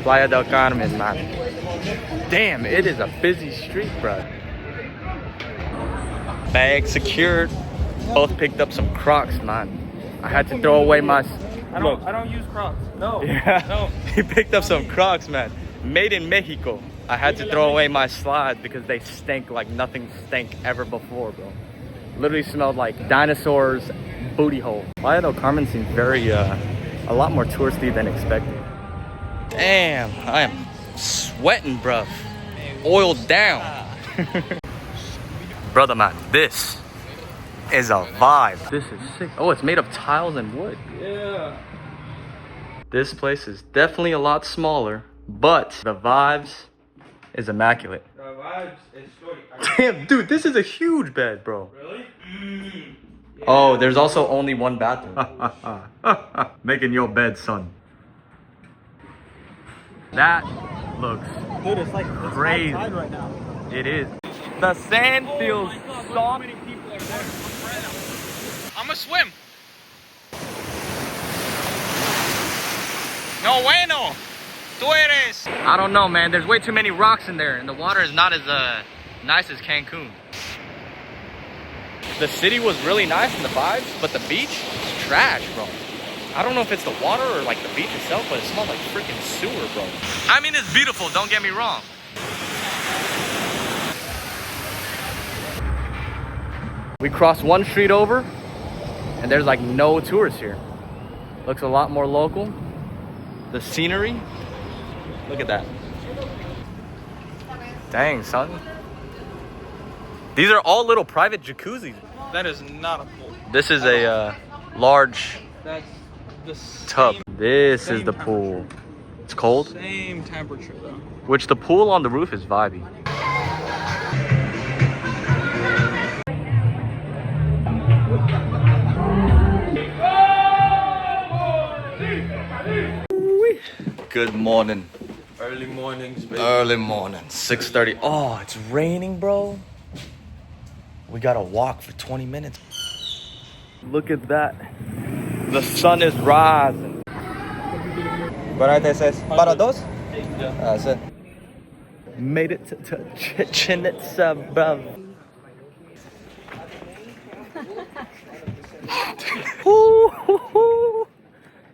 Playa del Carmen, man. Damn, it is a busy street, bro. Bag secured. Both picked up some Crocs, man. I had to throw away my... I don't use Crocs. No. Yeah. No. He picked up some Crocs, man. Made in Mexico. I had to throw away my slides because they stink like nothing stank ever before, bro. Literally smelled like dinosaurs' booty hole. Playa del Carmen seems very, a lot more touristy than expected. Damn, I am sweating, bruh. Oiled down. Brother man, this is a vibe. This is sick. Oh, it's made of tiles and wood. Yeah. This place is definitely a lot smaller, but the vibes is immaculate. The vibes is shorty. Damn, dude, this is a huge bed, bro. Really? Yeah. Oh, there's also only one bathroom. Making your bed, son. That looks Dude, it's like crazy. high tide right now. It is. The sand feels soft. I'ma swim. No bueno. Tú eres. I don't know, man. There's way too many rocks in there, and the water is not as nice as Cancun. The city was really nice and the vibes, but the beach is trash, bro. I don't know if it's the water or like the beach itself, but it smelled like freaking sewer, bro. I mean, it's beautiful, don't get me wrong. We crossed one street over, and there's like no tourists here. Looks a lot more local. The scenery, look at that. Dang, son. These are all little private jacuzzis. That is not a pool. This is a large That's the tub. same, This is the pool. It's cold, same temperature though. which the pool on the roof is vibey. Good morning. Early mornings, baby. Early morning, 6:30. Oh, it's raining, bro. We gotta walk for 20 minutes. Look at that. The sun is rising. Para dos? That's it. Made it to Chichen Itza, bro.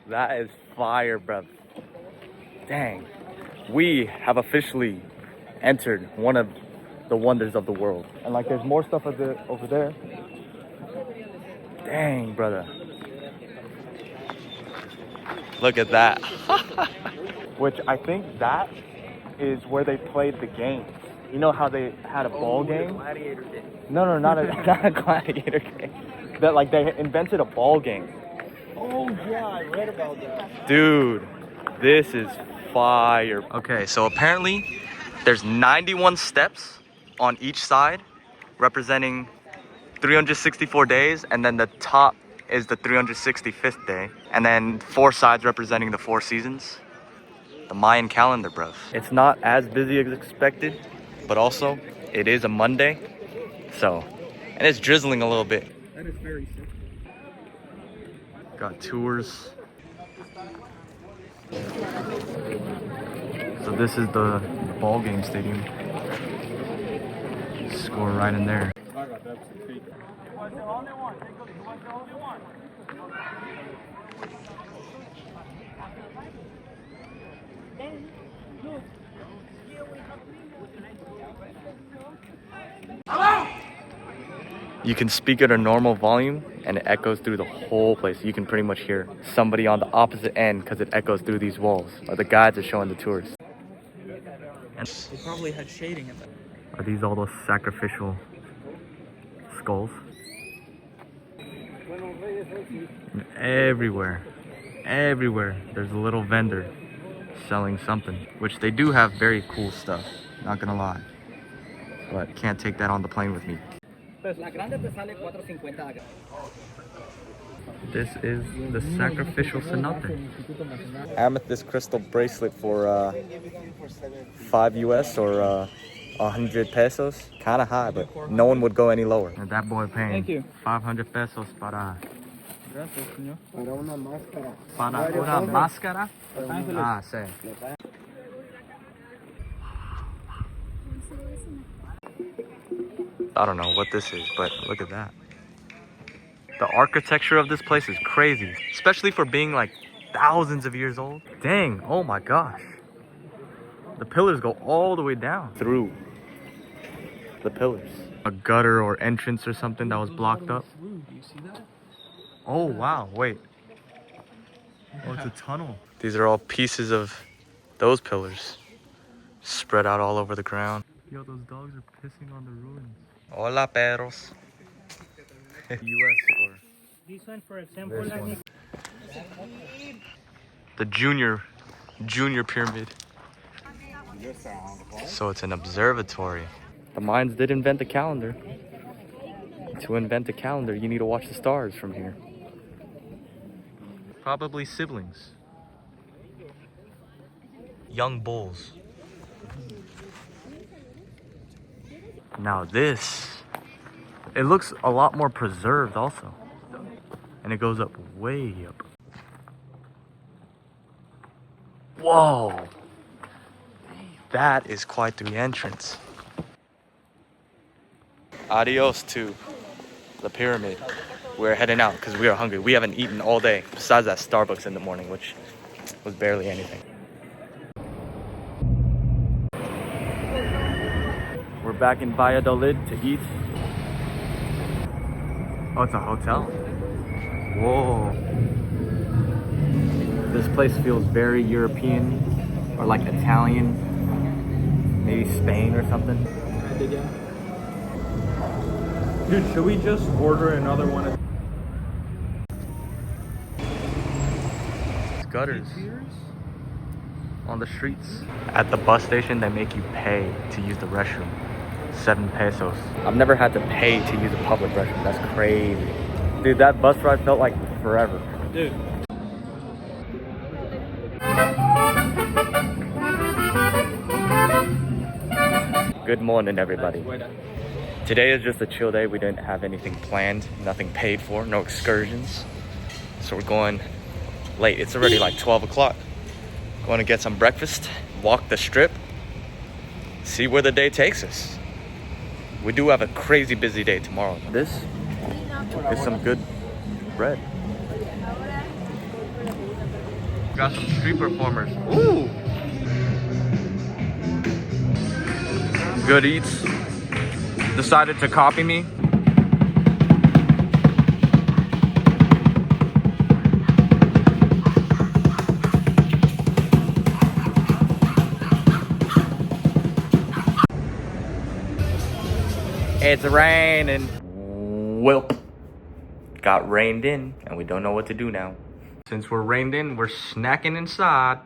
That is fire, bro. Dang. We have officially entered one of the wonders of the world. And like there's more stuff over there. Dang, brother. Look at that. Which I think that is where they played the games. You know how they had a ball game? Gladiator game. No, not a gladiator game. That like they invented a ball game. Oh yeah, I read about that. Dude, this is fire. Okay, so apparently there's 91 steps on each side representing 364 days, and then the top is the 365th day, and then 4 sides representing the 4 seasons. The Mayan calendar, bro. It's not as busy as expected, but also it is a Monday, so, and it's drizzling a little bit. That is very sick. Got tours. So this is the ball game stadium. Score right in there. You can speak at a normal volume and it echoes through the whole place. You can pretty much hear somebody on the opposite end because it echoes through these walls. Or the guides are showing the tourists. And They probably had shading in them. are these all those sacrificial skulls? Everywhere, there's a little vendor selling something, which they do have very cool stuff, not gonna lie. But can't take that on the plane with me. This is the sacrificial cenote. Amethyst crystal bracelet for 5 US or 100 pesos. Kind of high, but no one would go any lower. And that boy paying 500 pesos para Gracias, señor. Para una máscara. Para una máscara? Ah, sí. I don't know what this is, but look at that. The architecture of this place is crazy, especially for being like thousands of years old. Dang, oh my gosh. The pillars go all the way down through the pillars. A gutter or entrance or something that was blocked up. Do you see that? Oh wow, wait. Oh, it's a tunnel. These are all pieces of those pillars spread out all over the ground. Yo, those dogs are pissing on the ruins. Hola, perros. US or This one, for example, this like one. The junior pyramid. So it's an observatory. The Mayans did invent the calendar. To invent a calendar, you need to watch the stars from here. Probably siblings. Young bulls. Now this, it looks a lot more preserved also. And it goes up way up. Whoa! That is quite the entrance. Adios to the pyramid. We're heading out because we are hungry. We haven't eaten all day, besides that Starbucks in the morning, which was barely anything. We're back in Valladolid to eat. Oh, it's a hotel. Whoa. This place feels very European or like Italian, maybe Spain or something. Dude, should we just order another one? Gutters on the streets. At the bus station, they make you pay to use the restroom. 7 pesos. I've never had to pay to use a public restroom. That's crazy. Dude, that bus ride felt like forever. Dude. Good morning, everybody. Today is just a chill day. We didn't have anything planned, nothing paid for, no excursions. So we're going late. It's already like 12 o'clock. Going to get some breakfast, walk the strip, see where the day takes us. We do have a crazy busy day tomorrow. This is some good bread. Got some street performers. Ooh! Good Eats decided to copy me. It's raining. Well, got rained in and we don't know what to do now. Since we're rained in, we're snacking inside.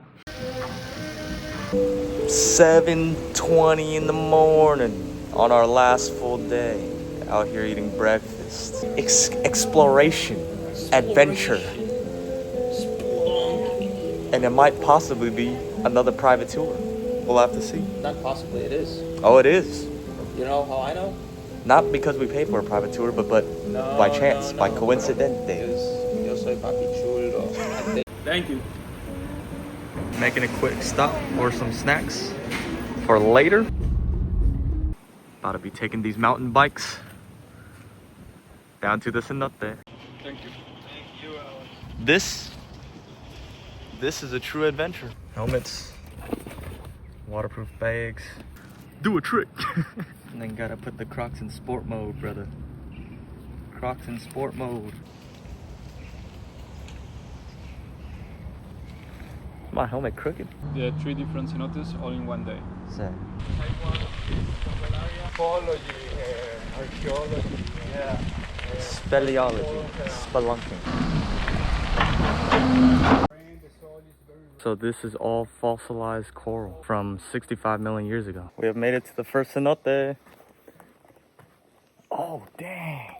7:20 in the morning on our last full day. Out here eating breakfast. Exploration, adventure. And it might possibly be another private tour. We'll have to see. Not possibly, it is. Oh, it is. You know how I know? Not because we paid for a private tour, but by chance, by coincidence. Yo soy papi chulo. Thank you. Making a quick stop for some snacks for later. About to be taking these mountain bikes down to the cenote. Thank you. Thank you, Alex. This is a true adventure. Helmets, waterproof bags. Do a trick. And then gotta put the Crocs in sport mode, brother. Crocs in sport mode. My helmet crooked. Yeah, 3 different cenotes all in one day. So. Archaeology, yeah. Speleology, spelunking. So this is all fossilized coral from 65 million years ago. We have made it to the first cenote. Oh, dang.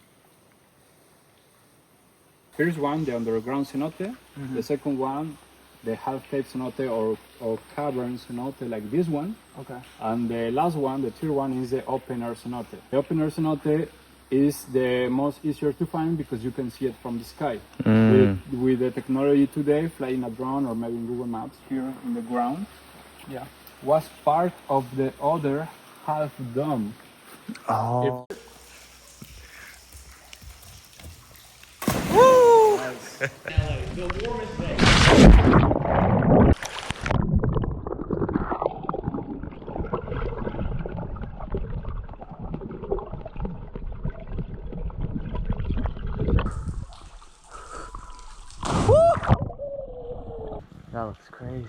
Here's one, the underground cenote. The second one, the half-cave cenote or cavern cenote, like this one. Okay. And the last one, the third one, is the open-air cenote. The open-air cenote is the most easier to find because you can see it from the sky. Mm. With the technology today, flying a drone or maybe Google Maps here in the ground, yeah, was part of the other half dome. Oh. That looks crazy.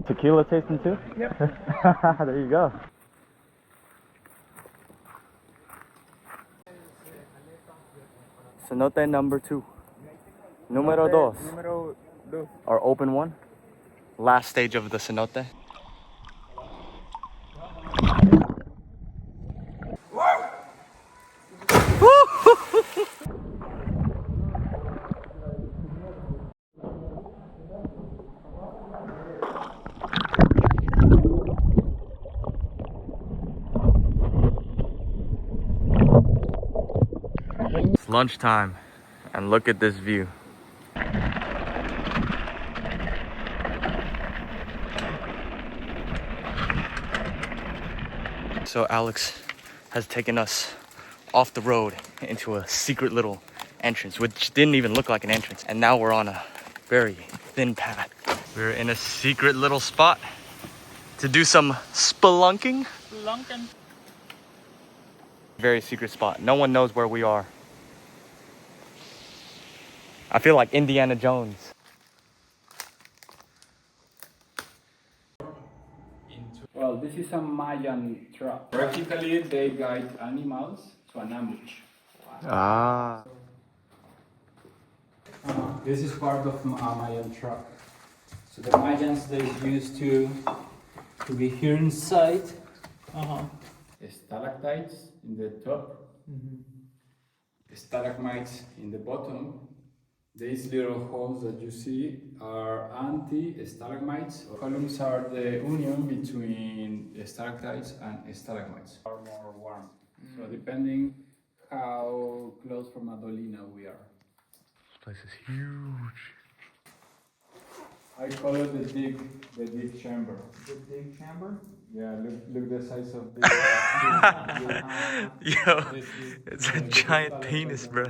Tequila tasting too? Yep. There you go. Cenote number 2. Número 2. Número 2. Or open one. Last stage of the cenote. It's lunchtime, and look at this view. So Alex has taken us off the road into a secret little entrance, which didn't even look like an entrance. And now we're on a very thin path. We're in a secret little spot to do some spelunking. Very secret spot. No one knows where we are. I feel like Indiana Jones. Well, this is a Mayan trap. Practically, they guide animals to an ambush. Ah. This is part of a Mayan trap. So the Mayans, they used to be here inside. Stalactites in the top, stalagmites in the bottom. These little holes that you see are anti-stalagmites. Columns are the union between stalactites and stalagmites. Are more warm. So depending how close from a dolina we are. This place is huge. I call it the dig chamber. The big chamber? Yeah, look the size of this. Yo, it's a giant penis, bro.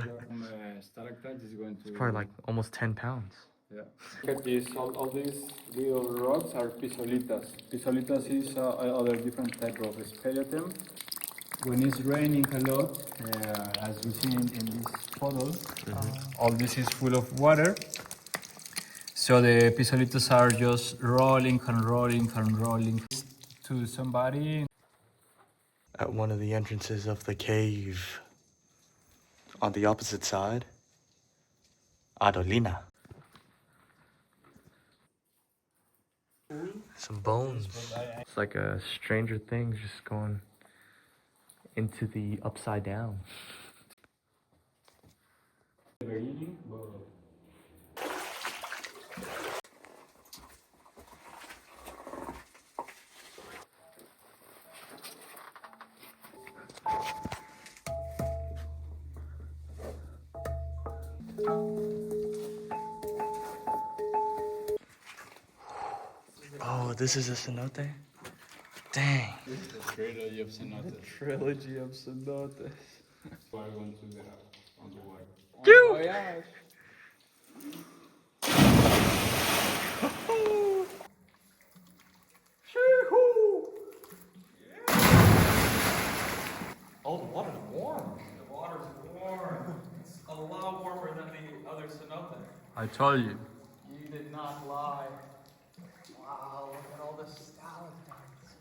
Stalactite is going to. It's probably like almost 10 pounds. Yeah. Look at this. All these little rocks are pisolitas. Pisolitas is other different type of speleothem. When it's raining a lot, as we see in this photo, all this is full of water. So the pisolitas are just rolling and rolling and rolling to somebody. At one of the entrances of the cave, on the opposite side, Adolina. Some bones. It's like a Stranger Things just going into the upside down. Oh, this is a cenote? Dang. This is the trilogy of cenotes. Trilogy of cenotes. We're going to get out on the water. Oh, yeah. Oh, the water's warm. The water's warm. I told you. You did not lie. Wow, look at all the stalactites.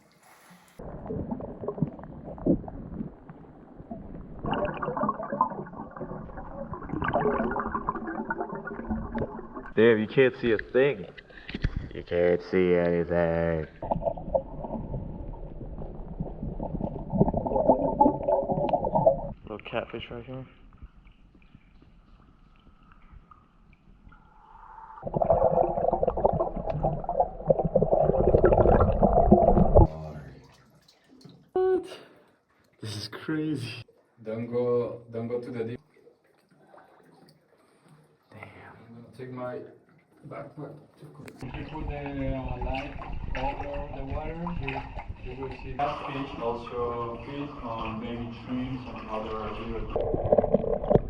Damn, you can't see a thing. You can't see anything. Little catfish right here. What? This is crazy. Don't go to the deep. Damn. I'm gonna take my backpack. If you put the light over the water, you will see catfish, also fish, or maybe shrimps and other little.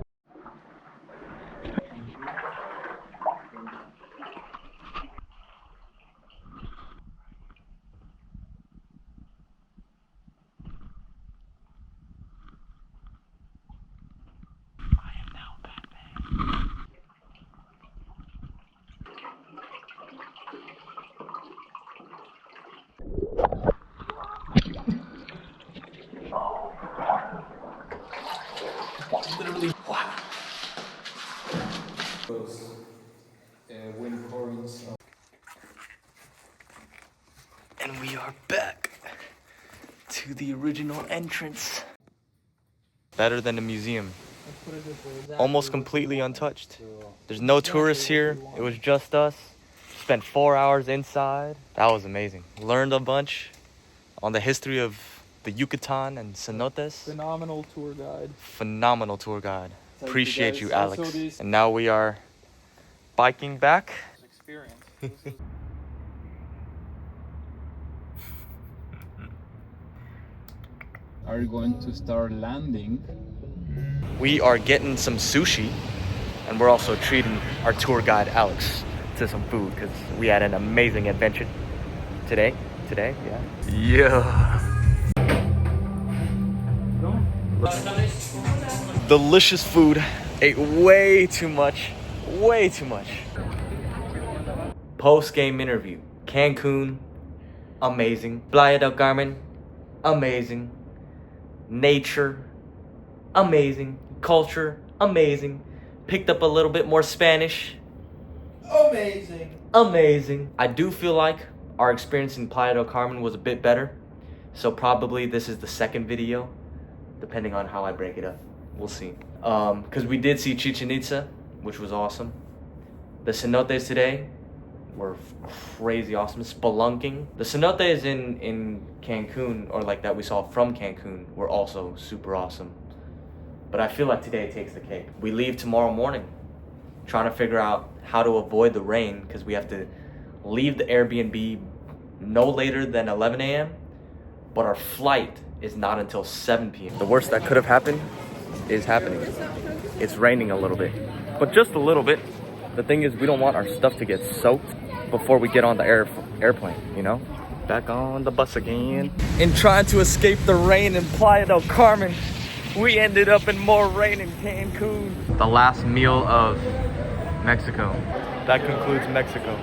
Literally, wow. Those wind currents. And we are back to the original entrance. Better than a museum. Almost completely untouched. There's no tourists here. It was just us. Spent 4 hours inside. That was amazing. Learned a bunch on the history of the Yucatan and cenotes. Phenomenal tour guide. Phenomenal tour guide. Appreciate you, guys, Alex. also these- And now we are biking back. Experience. Are going to start landing. We are getting some sushi, and we're also treating our tour guide, Alex, to some food because we had an amazing adventure today. Yeah. Yeah. Delicious food. Ate way too much. Way too much. Post-game interview. Cancun, amazing. Playa del Carmen, amazing. Nature, amazing. Culture, amazing. Picked up a little bit more Spanish. Amazing. I do feel like our experience in Playa del Carmen was a bit better. So probably this is the second video, depending on how I break it up. We'll see. Because we did see Chichen Itza, which was awesome. The cenotes today were crazy awesome. Spelunking. The cenotes in Cancun, or like that we saw from Cancun, were also super awesome. But I feel like today takes the cake. We leave tomorrow morning, trying to figure out how to avoid the rain because we have to leave the Airbnb no later than 11 a.m. But our flight is not until 7 p.m. The worst that could have happened is happening. It's raining a little bit, but just a little bit. The thing is, we don't want our stuff to get soaked before we get on the airplane, you know? Back on the bus again. In trying to escape the rain in Playa del Carmen, we ended up in more rain in Cancun. The last meal of Mexico. That concludes Mexico.